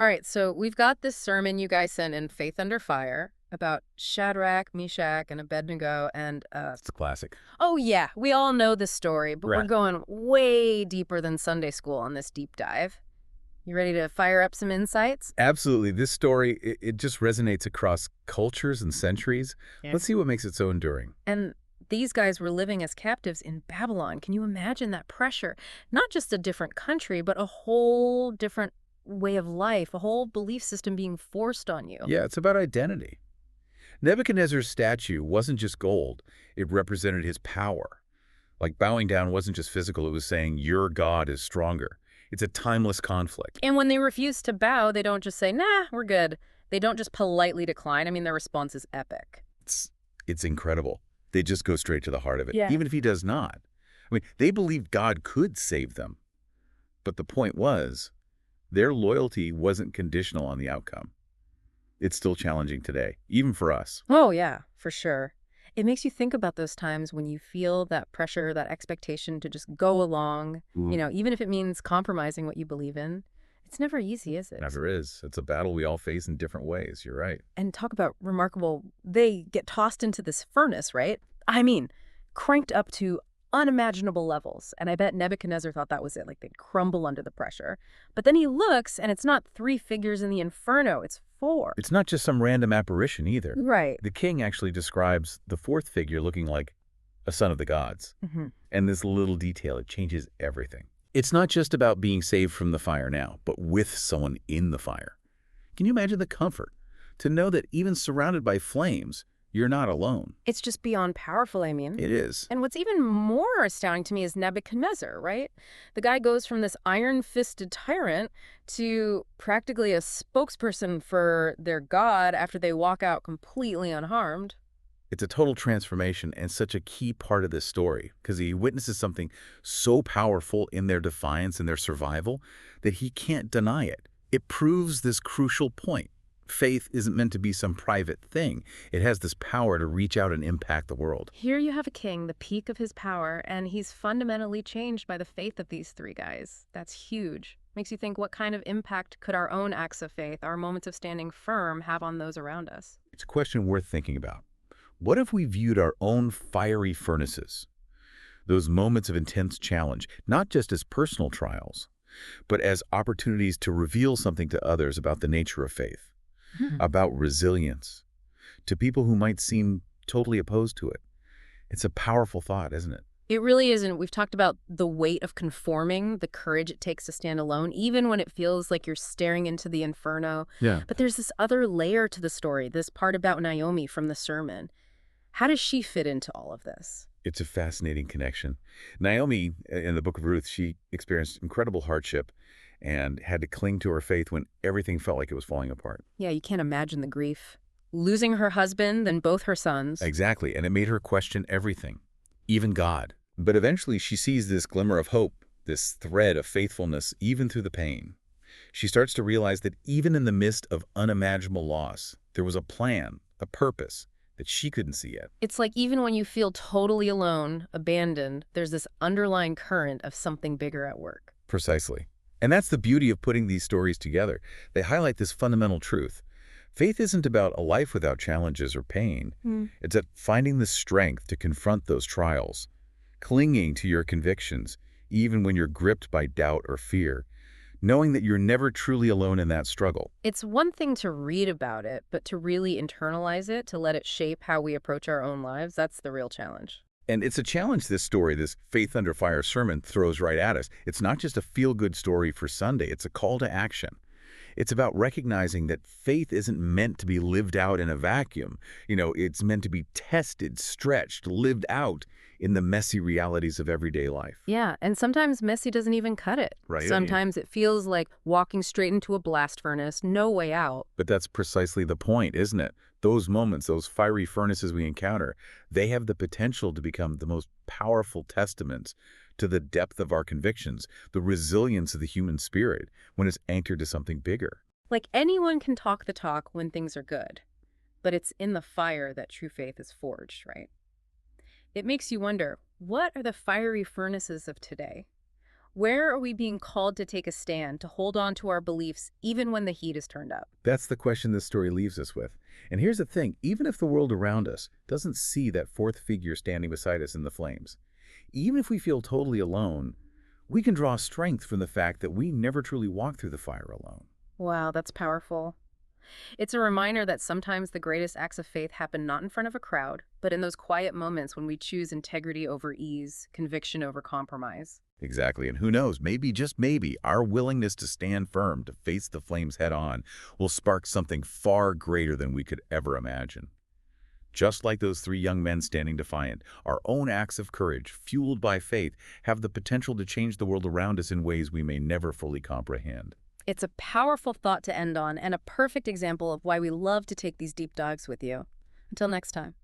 All right, so we've got this sermon you guys sent in Faith Under Fire about Shadrach, Meshach, and Abednego. And, It's a classic. oh, yeah, we all know this story, but we're Right. going way deeper than Sunday school on this deep dive. You ready to fire up some insights? Absolutely. This story, it just resonates across cultures and centuries. Yeah. Let's see what makes it so enduring. And these guys were living as captives in Babylon. Can you imagine that pressure? Not just a different country, but a whole different way of life, a whole belief system being forced on you. Yeah, it's about identity. Nebuchadnezzar's statue wasn't just gold. It represented his power. Like bowing down wasn't just physical. It was saying, your God is stronger. It's a timeless conflict. And when they refuse to bow, they don't just say, nah, we're good. They don't just politely decline. I mean, their response is epic. It's, it's incredible. They just go straight to the heart of it, Yeah. even if he does not. I mean, they believed God could save them. But the point was, their loyalty wasn't conditional on the outcome. It's still challenging today, even for us. Oh, yeah, for sure. It makes you think about those times when you feel that pressure, that expectation to just go along, even if it means compromising what you believe in. It's never easy, is it? Never is. It's a battle we all face in different ways. You're right. And talk about remarkable, they get tossed into this furnace, right? I mean, cranked up to unimaginable levels. And I bet Nebuchadnezzar thought that was it, like they'd crumble under the pressure. But then he looks, and it's not three figures in the inferno, it's four. It's not just some random apparition either. Right. The king actually describes the fourth figure looking like a son of the gods. And this little detail, it changes everything. It's not just about being saved from the fire now, but with someone in the fire. Can you imagine the comfort to know that even surrounded by flames, you're not alone? It's just beyond powerful, I mean. It is. And what's even more astounding to me is Nebuchadnezzar, right? The guy goes from this iron-fisted tyrant to practically a spokesperson for their god after they walk out completely unharmed. It's a total transformation and such a key part of this story because he witnesses something so powerful in their defiance and their survival that he can't deny it. It proves this crucial point. Faith isn't meant to be some private thing. It has this power to reach out and impact the world. Here you have a king, the peak of his power, and he's fundamentally changed by the faith of these three guys. That's huge. Makes you think, what kind of impact could our own acts of faith, our moments of standing firm, have on those around us? It's a question worth thinking about. What if we viewed our own fiery furnaces, those moments of intense challenge, not just as personal trials, but as opportunities to reveal something to others about the nature of faith, about resilience, to people who might seem totally opposed to it? It's a powerful thought, isn't it? It really isn't. We've talked about the weight of conforming, the courage it takes to stand alone, even when it feels like you're staring into the inferno. Yeah. But there's this other layer to the story, this part about Naomi from the sermon. How does she fit into all of this? It's a fascinating connection. Naomi, in the book of Ruth, she experienced incredible hardship and had to cling to her faith when everything felt like it was falling apart. Yeah, you can't imagine the grief. Losing her husband and both her sons. Exactly, and it made her question everything, even God. But eventually she sees this glimmer of hope, this thread of faithfulness, even through the pain. She starts to realize that even in the midst of unimaginable loss, there was a plan, a purpose, that she couldn't see yet. It's like even when you feel totally alone, abandoned, there's this underlying current of something bigger at work. Precisely. And that's the beauty of putting these stories together. They highlight this fundamental truth. Faith isn't about a life without challenges or pain. It's at finding the strength to confront those trials, clinging to your convictions, even when you're gripped by doubt or fear, knowing that you're never truly alone in that struggle. It's one thing to read about it, but to really internalize it, to let it shape how we approach our own lives, that's the real challenge. And it's a challenge this story, this Faith Under Fire sermon, throws right at us. It's not just a feel-good story for Sunday. It's a call to action. It's about recognizing that faith isn't meant to be lived out in a vacuum. It's meant to be tested, stretched, lived out in the messy realities of everyday life. Yeah, and sometimes messy doesn't even cut it. Right. Sometimes it feels like walking straight into a blast furnace, no way out. But that's precisely the point, isn't it? Those moments, those fiery furnaces we encounter, they have the potential to become the most powerful testaments to the depth of our convictions, the resilience of the human spirit when it's anchored to something bigger. Like anyone can talk the talk when things are good, but it's in the fire that true faith is forged, right? It makes you wonder, what are the fiery furnaces of today? Where are we being called to take a stand, to hold on to our beliefs, even when the heat is turned up? That's the question this story leaves us with. And here's the thing, even if the world around us doesn't see that fourth figure standing beside us in the flames, even if we feel totally alone, we can draw strength from the fact that we never truly walk through the fire alone. Wow, that's powerful. It's a reminder that sometimes the greatest acts of faith happen not in front of a crowd, but in those quiet moments when we choose integrity over ease, conviction over compromise. Exactly. And who knows, maybe, just maybe, our willingness to stand firm, to face the flames head on, will spark something far greater than we could ever imagine. Just like those three young men standing defiant, our own acts of courage, fueled by faith, have the potential to change the world around us in ways we may never fully comprehend. It's a powerful thought to end on and a perfect example of why we love to take these deep dives with you. Until next time.